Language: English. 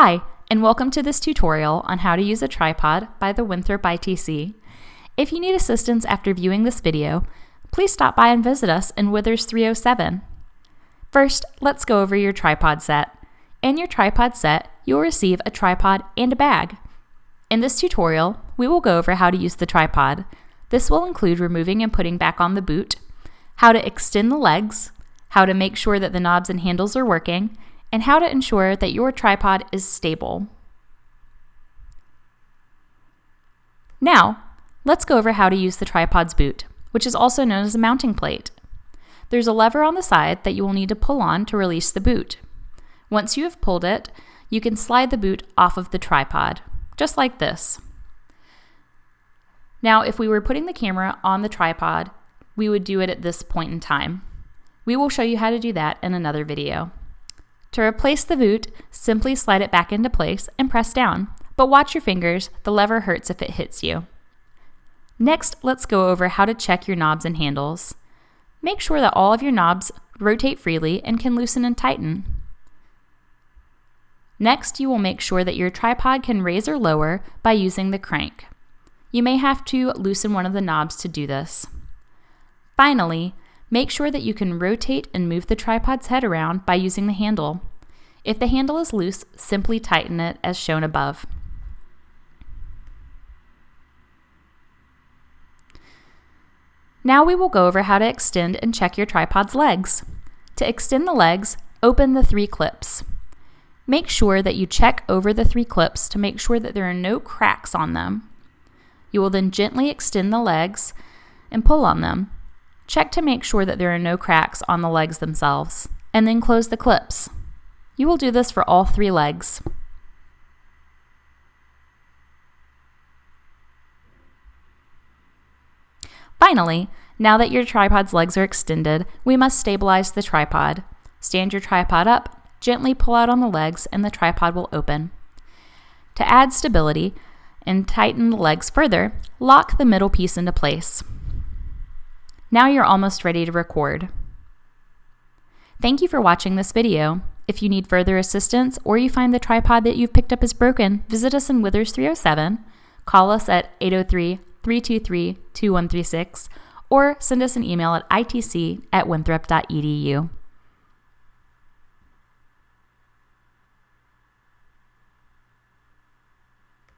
Hi, and welcome to this tutorial on how to use a tripod by the Winthrop ITC. If you need assistance after viewing this video, please stop by and visit us in Withers 307. First, let's go over your tripod set. In your tripod set, you'll receive a tripod and a bag. In this tutorial, we will go over how to use the tripod. This will include removing and putting back on the boot, how to extend the legs, how to make sure that the knobs and handles are working, and how to ensure that your tripod is stable. Now, let's go over how to use the tripod's boot, which is also known as a mounting plate. There's a lever on the side that you will need to pull on to release the boot. Once you have pulled it, you can slide the boot off of the tripod, just like this. Now, if we were putting the camera on the tripod, we would do it at this point in time. We will show you how to do that in another video. To replace the boot, simply slide it back into place and press down, but watch your fingers, the lever hurts if it hits you. Next, let's go over how to check your knobs and handles. Make sure that all of your knobs rotate freely and can loosen and tighten. Next, you will make sure that your tripod can raise or lower by using the crank. You may have to loosen one of the knobs to do this. Finally, make sure that you can rotate and move the tripod's head around by using the handle. If the handle is loose, simply tighten it as shown above. Now we will go over how to extend and check your tripod's legs. To extend the legs, open the 3 clips. Make sure that you check over the 3 clips to make sure that there are no cracks on them. You will then gently extend the legs and pull on them. Check to make sure that there are no cracks on the legs themselves, and then close the clips. You will do this for all 3 legs. Finally, now that your tripod's legs are extended, we must stabilize the tripod. Stand your tripod up, gently pull out on the legs, and the tripod will open. To add stability and tighten the legs further, lock the middle piece into place. Now you're almost ready to record. Thank you for watching this video. If you need further assistance or you find the tripod that you've picked up is broken, visit us in Withers 307, call us at 803-323-2136, or send us an email at itc@winthrop.edu.